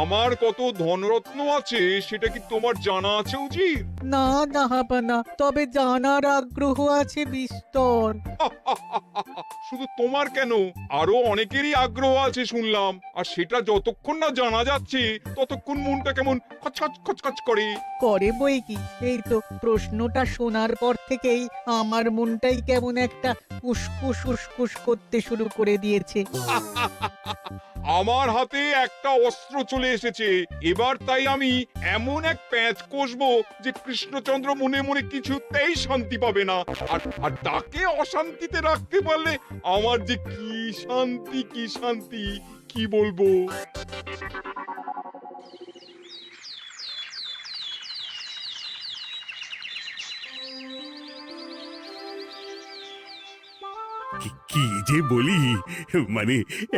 আমার কত ধনরত্ন আছে সেটা কি তোমার জানা আছে উজির? না জাহাপানা, তবে জানার আগ্রহ আছে বিস্তর। শুধু তোমার কেন, আরো অনেকেরই আগ্রহ আছে শুনলাম, আর সেটা যতক্ষণ না জানা যাচ্ছে ততক্ষণ মনটা কেমন খচখচ খচখচ করে। করে বই কি, এই তো প্রশ্নটা শোনার পর থেকেই আমার মনটাই কেমন একটা উসকুস উসকুস করতে শুরু করে দিয়েছে। আমার হাতে একটা অস্ত্র চলে এসেছে এবার, তাই আমি এমন এক প্যাঁচ কষবো যে কৃষ্ণচন্দ্র মনে মনে কিছুতেই শান্তি পাবে না। আর তাকে অশান্তিতে রাখতে পারলে আমার যে কি শান্তি কি শান্তি, কি বলবো। কি যে বলি, মানে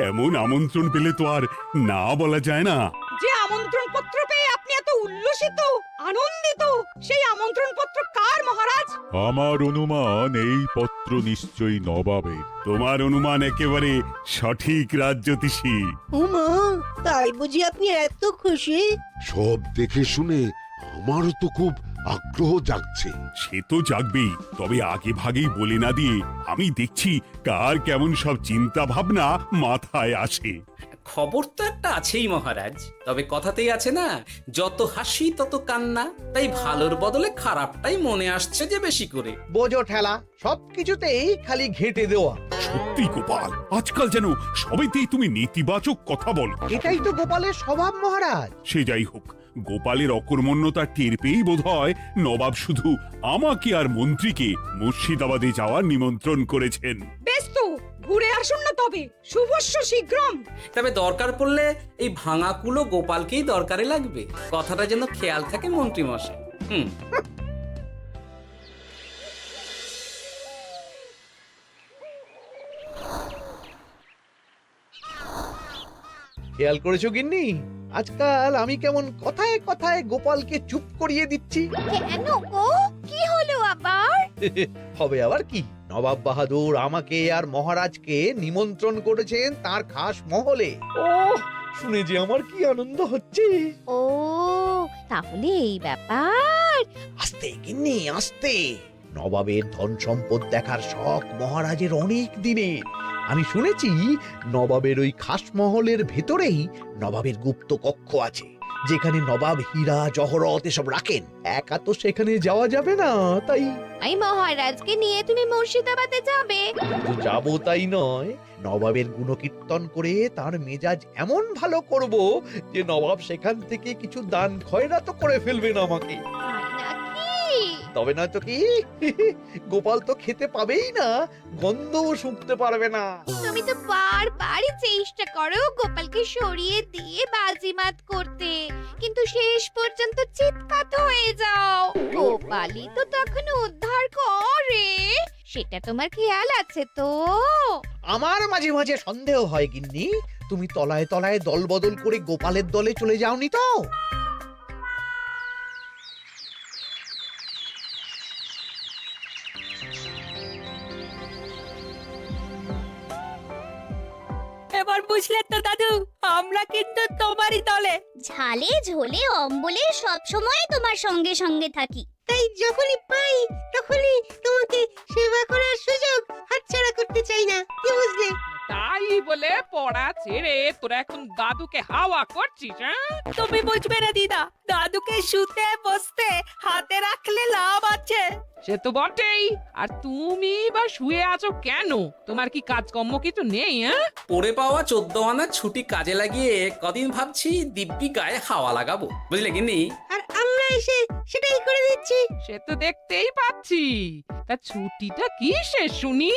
এমন আমন্ত্রণ পেলে তো আর না বলা যায় না। যে আমন্ত্রণ পত্র পেয়ে আপনি এত উল্লসিত আনন্দিত, সেই আমন্ত্রণ পত্র কার মহারাজ? আমার অনুমান এই পত্র নিশ্চয়ই নবাবের। তোমার অনুমান একেবারে সঠিক, রাজ্যতীষী। উমা, তাই বুঝি আপনি এত খুশি? সব দেখে শুনে আমারও তো খুব আগ্রহ জাগছে। সে তো জাগবেই, তবে আগে ভাগেই বলে না দিয়ে আমি দেখছি কার কেমন সব চিন্তা ভাবনা মাথায় আসে। খবর তো একটা আছেই মহারাজ, তবে কথাতেই আছে না, যত হাসি তত কান্না। তাই ভালোর বদলে খারাপটাই মনে আসছে যে বেশি করে। বোঝো ঠেলা, সবকিছুতেই খালি ঘেঁটে দেওয়া। সত্যি গোপাল, আজকাল যেন সবেতেই তুমি নেতিবাচক কথা বলো। এটাই তো গোপালের স্বভাব মহারাজ। সে যাই হোক, গোপালের অকর্মণ্যতা টের পেয়েই বোধ হয় নবাব শুধু আমাকে আর মন্ত্রীকে মুর্শিদাবাদে যাওয়ার নিমন্ত্রণ করেছেন। বেশ তো, ঘুরে আসুন না তবে, শুভস্য শীঘ্রম। তবে দরকার পড়লে এই ভাঙা কুলো গোপালকেই দরকারে লাগবে, কথাটা যেন খেয়াল থাকে মন্ত্রী মশাই। খেয়াল করেছো গিন্নি, আজকাল আমি কেমন কথায় কথায় গোপালকে চুপ করিয়ে দিচ্ছি? কেন গো, কি হলো আবার? হবে আবার কি, নবাব বাহাদুর আমাকে আর মহারাজকে নিমন্ত্রণ করেছেন তার খাস মহলে। ও শুনে যে আমার কি আনন্দ হচ্ছে। ও তাহলে এই ব্যাপার। আস্তে গিন্নি আস্তে, নবাবের ধন সম্পদ দেখার শখ মহারাজের অনেক দিনের। আমি শুনেছি নবাবের ওই খাস মহলের ভেতরেই নবাবের গুপ্ত কক্ষ আছে, যেখানে নবাব হীরা জহরত এসব রাখেন। একা তো সেখানে যাওয়া যাবে না, তাই এই মহারাজকে নিয়ে তুমি মুর্শিদাবাদে যাবে? শুধু যাবো তাই নয়, নবাবের গুণকীর্তন করে তার মেজাজ এমন ভালো করব যে নবাব সেখান থেকে কিছু দান খয়রাত করে ফেলবেন আমাকে। তাই নাকি? তবে না তো কি, গোপাল তো খেতে পাবেই না, গন্ধও শুঁকতে পারবে না। তুমি তো বারবারই চেষ্টা করো গোপালকে সরিয়ে দিয়ে বাজিমাত করতে, কিন্তু শেষ পর্যন্ত চিৎকার হয়ে যাও। গোপালই তো তখন উদ্ধার করে, সেটা তোমার খেয়াল আছে তো? আমার মাঝে মাঝে সন্দেহ হয় গিন্নি, তুমি তলায় তলায় দল বদল করে গোপালের দলে চলে যাওনি তো? এবার বুঝলে তো দাদু, আমরা কিন্তু তোমারই দলে। ঝালে ঝোলে অম্বলে সব সময় তোমার সঙ্গে সঙ্গে থাকি। তাই যখনই পাই তখনই তোমাকে সেবা করার সুযোগ হাতছাড়া করতে চাই না, কি বুঝলে? তাই বলে পড়া ছেড়ে তোরা এখন দাদুকে হাওয়া করছিস? তুমি বুঝবে না দিদা, দাদুকে শুতে বসতে হাতে রাখলে লাভ আছে। সে তো বটেই, আর তুমি বা শুয়ে আছো কেন? তোমার কি কাজকর্ম কিছু নেই? পড়ে পাওয়া 14 আনা ছুটি কাজে লাগিয়ে কদিন ভাবছি দিব্যি গায়ে হাওয়া লাগাবো, বুঝলে গিন্নি? আর আমরা এসে সেটাই করে দিচ্ছি। সে তো দেখতেই পাচ্ছি। তা ছুটিটা কি শেষ শুনি?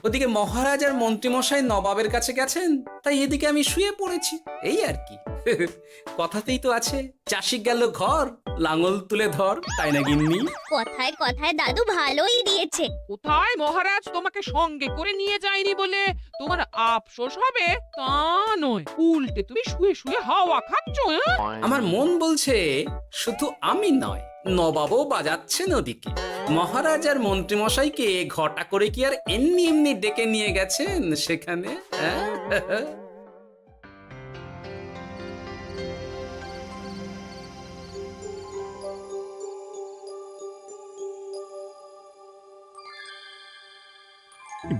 ওদিকে মহারাজ আর মন্ত্রীমশাই নবাবের কাছে গেছেন, তাই এদিকে আমি শুয়ে পড়েছি, এই আর কি। কথাতেই তো আছে, চাষি গেল ঘর, লাঙল তুলে ধর, তাই না গিন্নি? কথায় কথায় দাদু ভালোই দিয়েছে। কোথায় মহারাজ তোমাকে সঙ্গে করে নিয়ে যায়নি বলে তোমার আফসোস হবে তা নয়, উল্টে তুমি শুয়ে শুয়ে হাওয়া খাচ্ছ। আমার মন বলছে শুধু আমি নয়, নবাবও বাজাচ্ছেন ওদিকে। মহারাজ আর মন্ত্রীমশাইকে ঘটা করে কি আর এমনি এমনি ডেকে নিয়ে গেছেন সেখানে?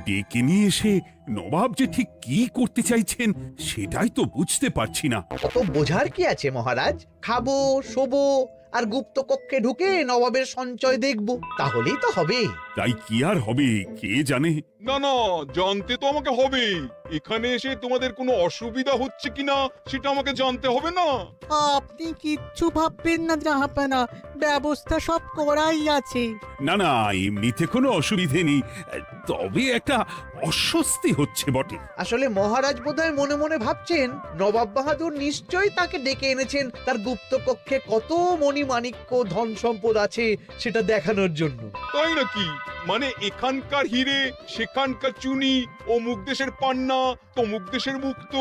ডেকে নিয়ে এসে নবাব যে ঠিক কি করতে চাইছেন সেটাই তো বুঝতে পারছি না। অত বোঝার কি আছে মহারাজ? খাবো, শোবো আর গুপ্ত কক্ষে ঢুকে নবাবের সঞ্চয় দেখব, তাহলেই তো হবে। তাই কি আর হবে কে জানে। না না, জানতে তো আমাকে হবে। এখানে এসে তোমাদের কোনো অসুবিধা হচ্ছে কিনা সেটা আমাকে জানতে হবে না? আপনি কিচ্ছু ভাববেন না জাহাপানা, ব্যবস্থা সব করাই আছে। না না, এমনিতে কোনো অসুবিধে নেই, তবে একটা অস্বস্তি হচ্ছে বটে। আসলে মহারাজ বোধহয় মনে মনে ভাবছেন নবাব বাহাদুর নিশ্চয়ই তাকে ডেকে এনেছেন তার গুপ্ত কক্ষে কত মণিমাণিক্য ধন সম্পদ আছে সেটা দেখানোর জন্য। তাই নাকি? মানে এখানকার হিরে, সেখানকার চুনি, অমুক দেশের পান্না, তমুক দেশের মুক্ত।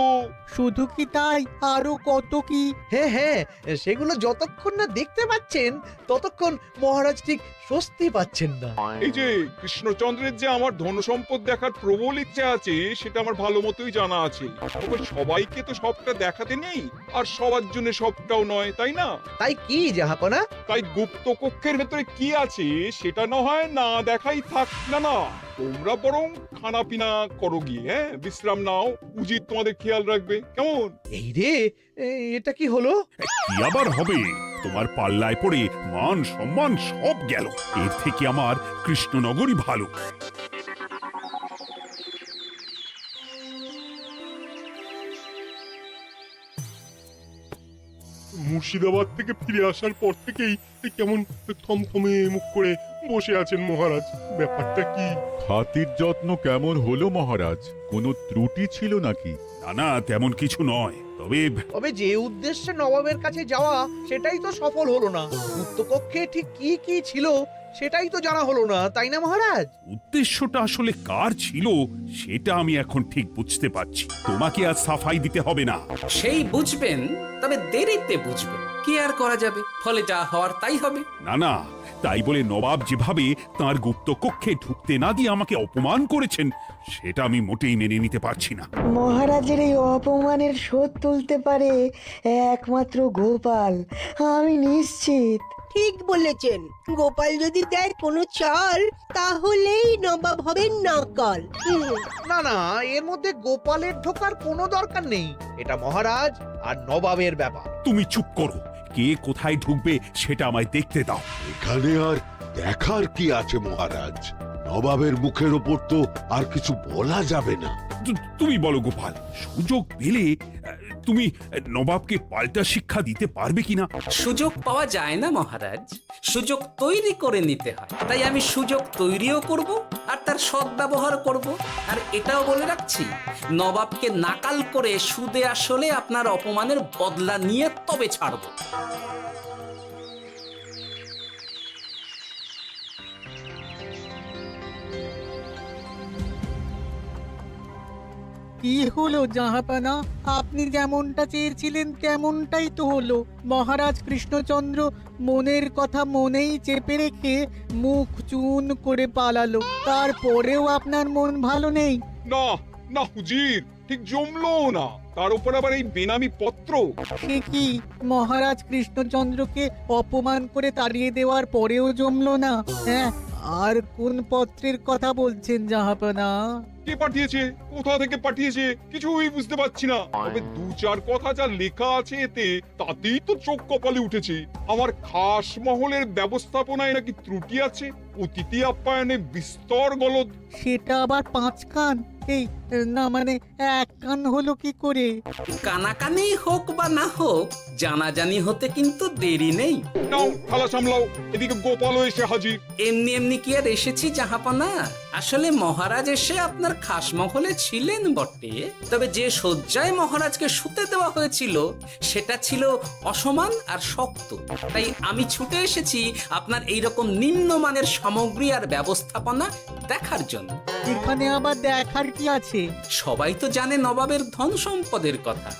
শুধু কি তাই, আরো কত কি। হ্যাঁ হ্যাঁ, সেগুলো যতক্ষণ না দেখতে পাচ্ছেন ততক্ষণ মহারাজ ঠিক স্বস্তি পাচ্ছেন না। এই যে কৃষ্ণচন্দ্রের যে আমার ধন সম্পদ দেখার প্রবল ইচ্ছা আছে সেটা আমার ভালো মতোই জানা আছে। তবে সবাইকে তো সবটা দেখাতে নেই, আর সবার জন্য সবটাও নয়, তাই না? তাই কি জাহাপনা? তাই গুপ্ত কক্ষের ভেতরে কি আছে সেটা না হয় না দেখাই থাক। না না, তোমরা বরং খানা পিনা করো গিয়ে, হ্যাঁ, বিশ্রাম নাও। উচিত তোমাদের খেয়াল রাখবে, কেমন? এই রে, এটা কি হলো? কি আবার হবে? তোমার পাল্লায় পড়ে মান সম্মান সব গেল। এর থেকে আমার কৃষ্ণনগরই ভালো। মুর্শিদাবাদ থেকে ফিরে আসার পর থেকেই কেমন থমথমে মুখ করে বসে আছেন মহারাজ। ব্যাপারটা কি? খাতির যত্ন কেমন হলো মহারাজ? কোনো ত্রুটি ছিল নাকি? না না, তেমন কিছু নয়, তবে তবে যে উদ্দেশ্যে নবাবের কাছে যাওয়া সেটাই তো সফল হলো না। গুপ্ত কক্ষে ঠিক কি কি ছিল সেটাই তো জানা হলো না, তাই না মহারাজ? উদ্দেশ্যটা আসলে কার ছিল সেটা আমি এখন ঠিক বুঝতে পারছি। তোমাকে আজ সাফাই দিতে হবে না। সেই বুঝবেন, তবে দেরিতে বুঝবেন। কি আর করা যাবে, ফলে যা হওয়ার তাই হবে। না না, তাই বলে নবাব যেভাবে তার গুপ্ত কক্ষে ঢুকতে না দিয়ে আমাকে অপমান করেছেন সেটা আমি মোটেই মেনে নিতে পারছি না। মহারাজের এই অপমানের শোধ তুলতে পারে একমাত্র গোপাল, আমি নিশ্চিত। ঠিক বলেছেন, গোপাল যদি দেয় কোনো চাল তাহলেই নবাব হবেন নকল। না না, এর মধ্যে গোপালের ঢোকার কোনো দরকার নেই। এটা মহারাজ আর নবাবের ব্যাপার। তুমি চুপ করো, কে কোথায় ঢুকবে সেটা আমায় দেখতে দাও। এখানে আর দেখার কি আছে মহারাজ? নবাবের মুখের ওপর তো আর কিছু বলা যাবে না। তুমি বলো গোপাল, সুযোগ পেলে তুমি নবাবকে পাল্টা শিক্ষা দিতে পারবে কিনা? সুযোগ পাওয়া যায় না মহারাজ, সুযোগ তৈরি করে নিতে হয়। তাই আমি সুযোগ তৈরিও করব আর তার সদ্ব্যবহার করব। আর এটাও বলে রাখছি, নবাবকে নাকাল করে সুদে আসলে আপনার অপমানের বদলা নিয়ে তবে ছাড়ব। কি হলো জাহাপানা, আপনি যেমনটা চেয়েছিলেন তেমনটাই তো হলো। মহারাজ কৃষ্ণচন্দ্র মনের কথা মনেই চেপে রেখে মুখ চুন করে পালালো, তারপরেও আপনার মন ভালো নেই? না না হুজির, ঠিক জমলো না। তার উপর আবার এই বেনামি পত্র। সে কি, মহারাজ কৃষ্ণচন্দ্রকে অপমান করে তাড়িয়ে দেওয়ার পরেও জমলো না? হ্যাঁ, আর কোন পত্রের কথা বলছেন জাহাপানা? কে পাঠিয়েছে, কোথা থেকে পাঠিয়েছে কিছুই বুঝতে পারছি না। তবে দু চার কথা যা লেখা আছে এতে, তাতেই তো চোখ কপালে উঠেছে। আমার খাস মহলের ব্যবস্থাপনায় নাকি ত্রুটি আছে, অতিথি আপ্যায়নে বিস্তর গলদ। সেটা আবার 5 কান? এই না, মানে 1 কান হলো কি করে? কানাকানি হোক বা না হোক, জানাজানি হতে কিন্তু দেরি নেই। নাও থালা সামলাও, এদিকে গোপালও এসে হাজির। এমনি এমনি কি আর এসেছি জাহাপানা? আসলে মহারাজ এসে আপনার খাস মহলে ছিলেন বটে, তবে যে শয্যায় মহারাজকে শুতে দেওয়া হয়েছিল সেটা ছিল অসমান আর শক্ত। তাই আমি ছুটে এসেছি আপনার এইরকম নিম্নমানের সামগ্রী আর ব্যবস্থাপনা দেখার জন্য। এখানে আবার দেখার কি আছে? সবাই তো জানে নবাবের ধন সম্পদের কথা।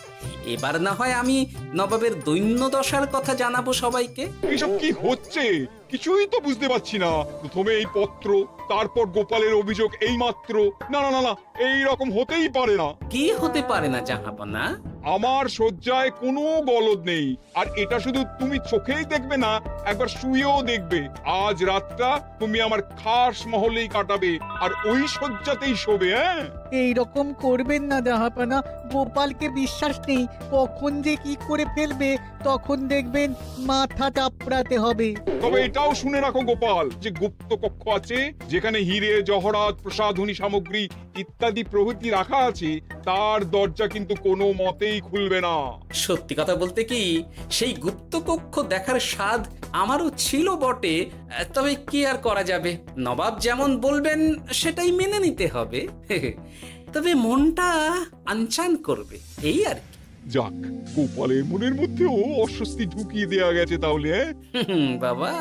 এবার না হয় আমি নবাবের দৈন্য দশার কথা জানাবো সবাইকে। এসব কি হচ্ছে কিছুই তো বুঝতে পারছি না। প্রথমে এই পত্র, তারপর গোপালের অভিযোগ এই মাত্র। না না না না, এই রকম হতেই পারে না। কি হতে পারে না জাহাপানা? আমার শয্যায় কোনো গলদ নেই, আর এটা শুধু তুমি চোখেই দেখবে না, একবার শুয়েও দেখবে। আজ রাতটা তুমি আমার খাস মহলেই কাটাবে, আর ওই শয্যাতেই শোবে। হ্যাঁ, এই রকম করবেন না জাহাপানা, গোপালকে বিশ্বাস নেই, কখন যে কি করে ফেলবে তখন দেখবেন মাথা চাপড়াতে হবে। তবে এটাও শুনে রাখো গোপাল, যে গুপ্ত কক্ষ আছে যেখানে হিরে জহরাত প্রসাধনী সামগ্রী ইত্যাদি প্রভৃতি রাখা আছে, তার দরজা কিন্তু কোনো মতেই খুলবে না। সত্যি কথা বলতে কি, সেই গুপ্তকক্ষ দেখার স্বাদ আমারও ছিল বটে, তবে কি আর করা যাবে, নবাব যেমন বলবেন সেটাই মেনে নিতে হবে। তবে মনটা আনচান করবে, এই আর কি। যাক, গোপালের মনের মধ্যেও অস্বস্তি ঢুকিয়ে দেওয়া গেছে তাহলে। বাবা,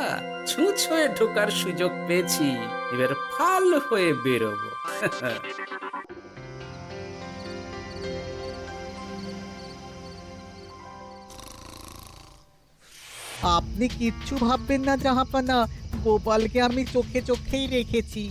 ছুঁচ হয়ে ঢোকার সুযোগ পেয়েছি, এবার ফাল হয়ে বেরোবো। আপনি কিচ্ছু ভাববেন না জাহাপানা, গোপালকে আমি চোখে চোখেই রেখেছি।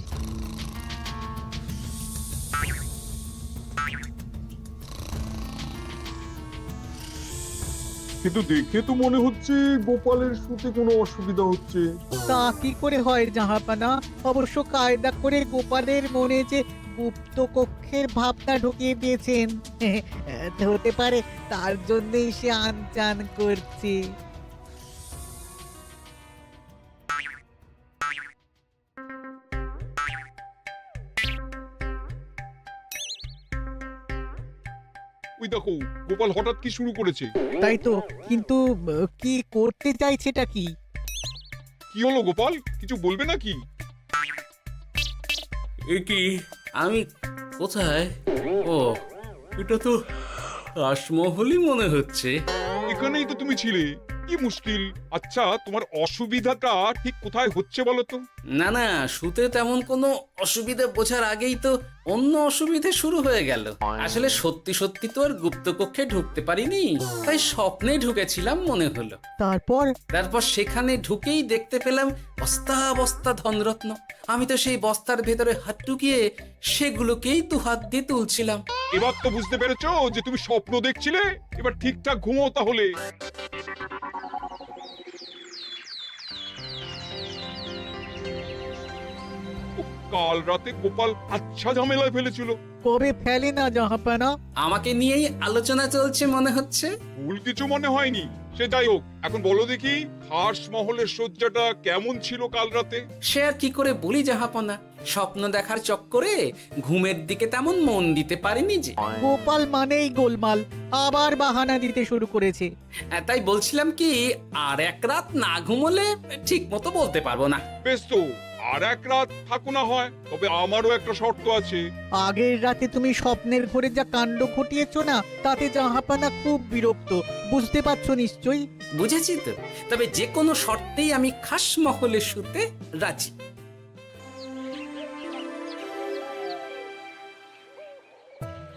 কিন্তু দেখে তো মনে হচ্ছে গোপালের শুতে কোনো অসুবিধা হচ্ছে। তা কি করে হয় জাহাপানা, অবশ্য কায়দা করে গোপালের মনে যে গুপ্ত কক্ষের ভাবনা ঢুকিয়ে দিয়েছেন, হতে পারে তার জন্যই সে আনচান করছে। ওই দেখো, গোপাল হঠাৎ কি শুরু করেছে। তাই তো, কিন্তু কি করতে চাইছেটা কি? কি হলো গোপাল, কিছু বলবে নাকি? কি আমি কোথায়? ও, এটা তো রাসমহলই মনে হচ্ছে। এখানেই তো তুমি ছিলে, কি মুশকিল। আচ্ছা, তোমার অসুবিধাটা ঠিক কোথায় হচ্ছে বলো তো? না না, শুতে তেমন কোনো অসুবিধা বোঝার আগেই তো অন্য অসুবিধে শুরু হয়ে গেল। আসলে সত্যি সত্যি তো আর গুপ্তকক্ষে ঢুকতে পারিনি, তাই স্বপ্নে ঢুকেছিলাম মনে হলো। তারপর সেখানে ঢুকেই দেখতে পেলাম বস্তা বস্তা ধনরত্ন। আমি তো সেই বস্তার ভেতরে হাত ঢুকিয়ে সেগুলোকেই দু হাত দিয়ে তুলছিলাম। এবার তো বুঝতে পেরেছো যে তুমি স্বপ্ন দেখছিলে। এবার ঠিকঠাক ঘুমো তাহলে। কাল রাতে গোপাল আচ্ছা ঝামেলায় ফেলেছিল। কবে ফেলে না জাহাপানা? আমাকে নিয়েই আলোচনা চলছে মনে হচ্ছে। ভুল কিছু মনে হয়নি, সে যাই হোক। এখন বলো দেখি, খাস মহলের শয্যাটা কেমন ছিল কাল রাতে? সে আর কি করে বলি জাহাপনা, স্বপ্ন দেখার চক্করে ঘুমের দিকে তেমন মন দিতে পারিনি যে। গোপাল মানেই গোলমাল, আবার বাহানা দিতে শুরু করেছে। তাই বলছিলাম কি, আর এক রাত না ঘুমোলে ঠিক মতো বলতে পারবো না। বেশ তো, আর এক রাত থাকো না হয়, তবে আমারও একটা শর্ত আছে। আগের রাতে তুমি স্বপ্নের ঘরে যা কাণ্ড ঘটিয়েছো না, তাতে জাহাপানা খুব বিরক্ত, বুঝতে পারছো নিশ্চয়ই। বুঝেছি তো, তবে যে কোনো শর্তেই আমি খাস মহলে শুতে রাজি।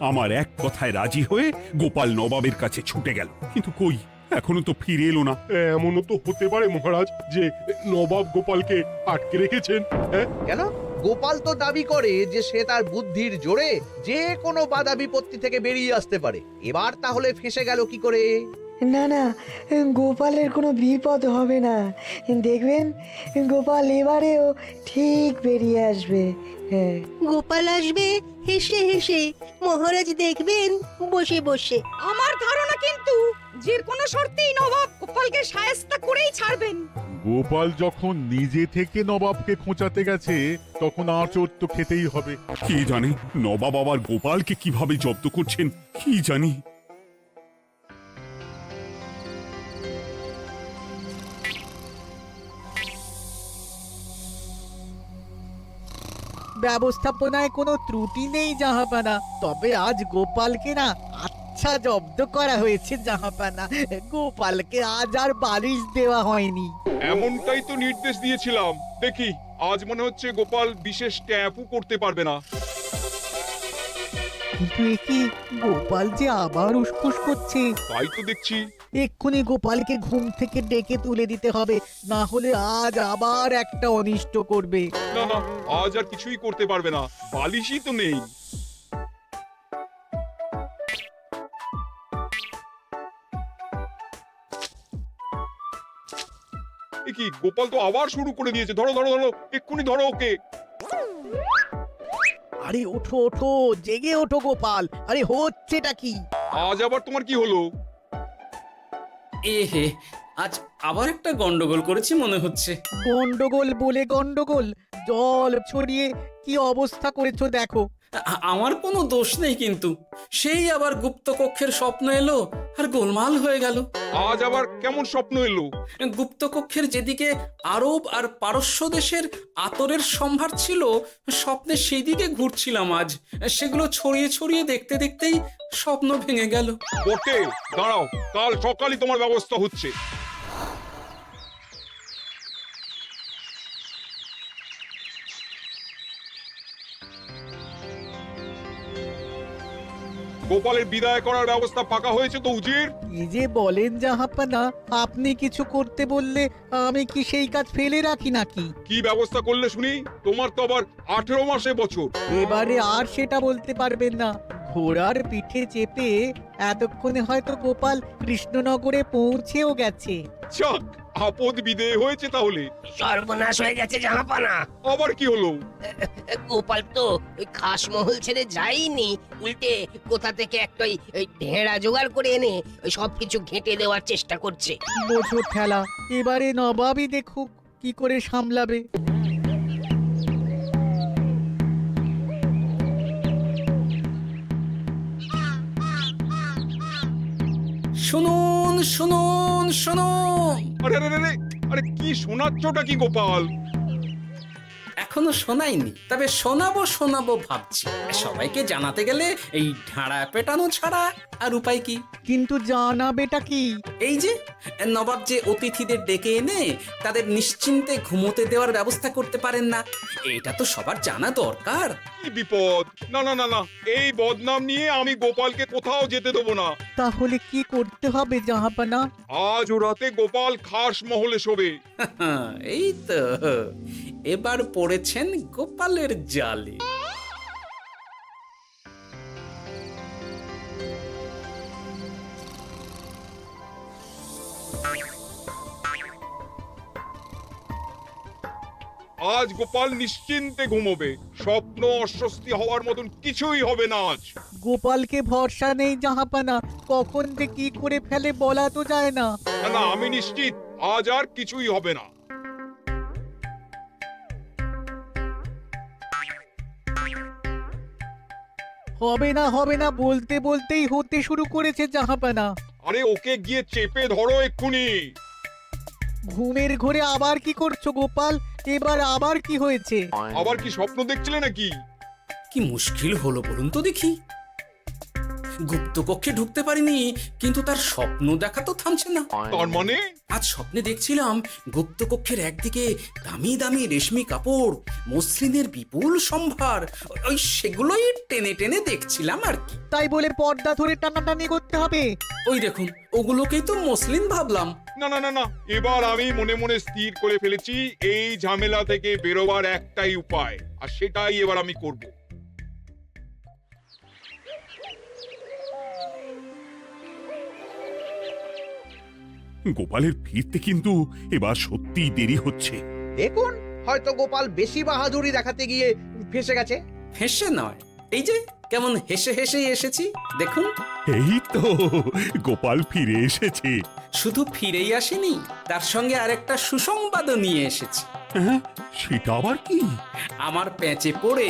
আমার এক কথায় রাজি হয়ে গোপাল নবাবের কাছে ছুটে গেল, কিন্তু কই, এখনো তো ফিরে এলো না। এমনও তো হতে পারে মহারাজ যে নবাব গোপালকে আটকে রেখেছেন। হ্যাঁ, কেন? গোপাল তো দাবি করে যে সে তার বুদ্ধির জোরে যে কোনো বাধা বিপত্তি থেকে বেরিয়ে আসতে পারে। এবার তাহলে ফেঁসে গেল কি করে? না না, গোপালের কোনো বিপদ হবে না, দেখবেন গোপাল এবারেও ঠিক বেরিয়ে আসবে। হ্যাঁ, গোপাল আসবে হেসে হেসে, মহারাজ দেখবেন বসে বসে। আমার ধারণা কিন্তু যে কোনো শর্তেই নবাব গোপালকে শায়েস্তা করেই ছাড়বেন। গোপাল যখন নিজে থেকে নবাবকে খোঁচাতে গেছে, তখন আঁচড় তো খেতেই হবে। কি জানে নবাব আবার গোপালকে কিভাবে জব্দ করছেন, কি জানি। ব্যবস্থাপনায় কোনো ত্রুটি নেই জাহাপানা, তবে আজ গোপালকে না আচ্ছা জব্দ করা হয়েছে জাহাপানা। গোপালকে আজ আর বালিশ দেওয়া হয়নি। এমনটাই তো নির্দেশ দিয়েছিলাম। দেখি, আজ মনে হচ্ছে গোপাল বিশেষ ট্যাপও করতে পারবে না। কিন্তু এ কি, গোপাল যে আবার উসখুস করছে। তাই তো দেখছি। এক্ষুনি গোপালকে ঘুম থেকে ডেকে তুলে দিতে হবে, না হলে আজ আবার একটা অনিষ্ট করবে। না না, আজ আর কিছুই করতে পারবে না, বালিশই তো নেই। এ কি গোপাল তো আবার শুরু করে দিয়েছে, ধরো ধরো ধরো, এক্ষুনি ধরো ওকে। আরে ওঠো ওঠো, জেগে ওঠো গোপাল, আরে হচ্ছেটা কি? আজ আবার তোমার কি হলো? এ হে, আজ আবার একটা গন্ডগোল করেছি মনে হচ্ছে। গন্ডগোল বলে গন্ডগোল, জল ছড়িয়ে কি অবস্থা করেছো দেখো। আমার কোনো দোষ নেই, কিন্তু সেই আবার গুপ্তকক্ষের স্বপ্ন এলো আর গোলমাল হয়ে গেল। আজ আবার কেমন স্বপ্ন এলো? গুপ্তকক্ষের যেদিকে আরব আর পারস্য দেশের আতরের সম্ভার ছিল, স্বপ্নে সেই দিকে ঘুরছিলাম আজ। সেগুলো ছড়িয়ে ছড়িয়ে দেখতে দেখতেই স্বপ্ন ভেঙে গেল। বটে, দাঁড়াও, কাল সকালই তোমার ব্যবস্থা হচ্ছে। গোপালের বিদায় করার ব্যবস্থা পাকা হয়েছে তো উজির? কি যে বলেন জাহাপানা, আপনি কিছু করতে বললে আমি কি সেই কাজ ফেলে রাখি নাকি? কি ব্যবস্থা করলে শুনি? তোমার তো আবার 18 মাসে বছর। এবারে আর সেটা বলতে পারবেন না। ঘোড়ার পিঠে চেপে এতক্ষণে হয়তো গোপাল কৃষ্ণনগরে পৌঁছেও গেছে। যাক, আপদ বিদেয় হয়েছে তাহলে। সর্বনাশ হয়ে গেছে জাহাপানা। আবার কি হলো? গোপাল তো ওই খাসমহল ছেড়ে যায়নি, উল্টে কোথা থেকে একটা ওই ঢেঁড়া জোগাড় করে এনে ওই সবকিছু ঘেঁটে দেওয়ার চেষ্টা করছে। বোঝো ঠেলা, এবারে নবাবই দেখুক কি করে সামলাবে। শুনুন শুনুন শুনুন, আরে আরে আরে, আরে কি শোনাচ্ছটা কি গোপাল? এখনো শোনাইনি, তবে শোনাবো শোনাবো ভাবছি। সবাইকে জানাতে গেলে এই ঢাড়া পেটানো ছাড়া আর উপায় কি? কিন্তু জানাবেটা কি? এই যে নবাব যে অতিথিদের ডেকে এনে তাদের নিশ্চিন্তে ঘুমোতে দেওয়ার ব্যবস্থা করতে পারেন না, এটা তো সবার জানা দরকার। কি বিপদ! না না না না, এই বদনাম নিয়ে আমি গোপালকে কোথাও যেতে দেবো না। তাহলে কি করতে হবে জাহাপানা? আজ ও রাতে গোপাল খাস মহলে শোবে। এই তো এবার পড়েছেন গোপালের জালে। আজ গোপাল নিশ্চিন্তে ঘুমোবে, স্বপ্ন অস্বস্তি হওয়ার মতন কিছুই হবে না আজ। গোপালকে ভরসা নেই জাহাপানা, কখন যে কি করে ফেলে বলা তো যায় না। না না, আমি নিশ্চিত আজ আর কিছুই হবে না। হবে না বলতে বলতেই হতে শুরু করেছে জাহাপানা। আরে ওকে গিয়ে চেপে ধরো এক্ষুনি। ঘুমের ঘোরে আবার কি করছো গোপাল? এবার আবার কি হয়েছে? আবার কি স্বপ্ন দেখছিলে নাকি? কি মুশকিল হলো বলুন তো দেখি। গুপ্তকক্ষে ঢুকতে পারিনি, কিন্তু তার স্বপ্ন দেখা তো থামছে না। তার মানে? আজ স্বপ্নে দেখছিলাম গুপ্তকক্ষের একদিকে দামি দামি রেশমি কাপড়, মসৃণের বিপুল সম্ভার, ওই সেগুলোই টেনে টেনে দেখছিলাম আর কি। তাই বলে পর্দা ধরে টানাটানি করতে হবে? ওই দেখুন, ওগুলোকেই তো মসলিন ভাবলাম। না না না না, এবার আমি মনে মনে স্থির করে ফেলেছি এই ঝামেলা থেকে বেরোবার একটাই উপায়, আর সেটাই এবার আমি করব। গোপালের ফিরতে কিন্তু এবার সত্যিই দেরি হচ্ছে। দেখুন, হয়তো গোপাল বেশি বাহাদুরি দেখাতে গিয়ে ফেঁসে গেছে। হেসে নয়, এই যে কেমন হেসে হেসেই এসেছি দেখুন। এই তো গোপাল ফিরে এসেছে। শুধু ফিরেই আসেনি, তার সঙ্গে আরেকটা সুসংবাদও নিয়ে এসেছি। হ্যাঁ, সেটা আবার কি? আমার প্যাঁচে পড়ে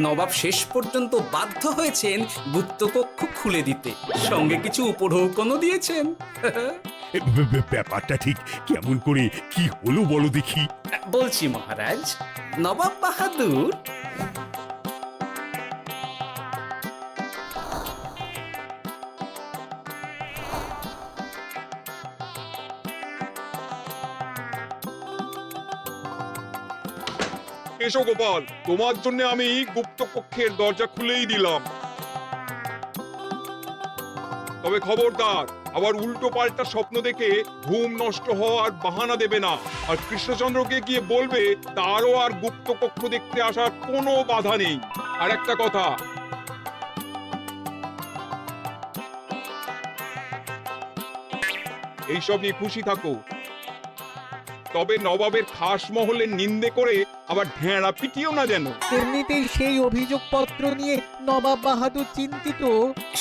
নবাব শেষ পর্যন্ত বাধ্য হয়েছেন গুপ্তকক্ষ খুলে দিতে, সঙ্গে কিছু উপঢৌকনও দিয়েছেন। ব্যাপারটা ঠিক কেমন করে কি হলো বলো দেখি। বলছি মহারাজ, নবাব বাহাদুর এসো গোপাল, তোমার জন্য আমি গুপ্ত কক্ষের দরজা খুলেই দিলাম। তবে খবরদার, আবার উল্টো পাল্টা স্বপ্ন দেখে ঘুম নষ্ট হওয়ার বাহানা দেবে না। আর কৃষ্ণচন্দ্রকে গিয়ে বলবে তারও আর গুপ্ত কক্ষ দেখতে আসার কোনো বাধা নেই। আর একটা কথা, এইসব নিয়ে খুশি থাকো, তবে নবাবের খাস মহলের নিন্দে করে আবার ঢেঁড়া পিটিও না যেন। এমনিতেই সেই অভিযোগপত্র নিয়ে নবাব বাহাদুর চিন্তিত।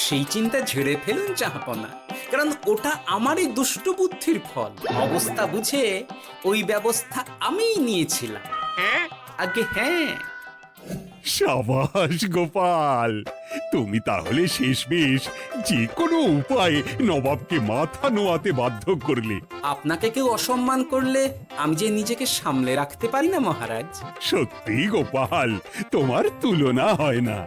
সেই চিন্তা ঝেড়ে ফেলুন জাহাপনা, কারণ ওটা আমারই দুষ্ট বুদ্ধির ফল। অবস্থা বুঝে ওই ব্যবস্থা আমিই নিয়েছিলাম। হ্যাঁ, আগে হ্যাঁ। সাবাস গোপাল, তুমি তাহলে শেষমেশ যে কোনো উপায়ে নবাবকে মাথা নোয়াতে বাধ্য করলে। আপনাকে কেউ অসম্মান করলে আমি যে নিজেকে সামলে রাখতে পারি না মহারাজ। সত্যি গোপাল, তোমার তুলনা হয় না।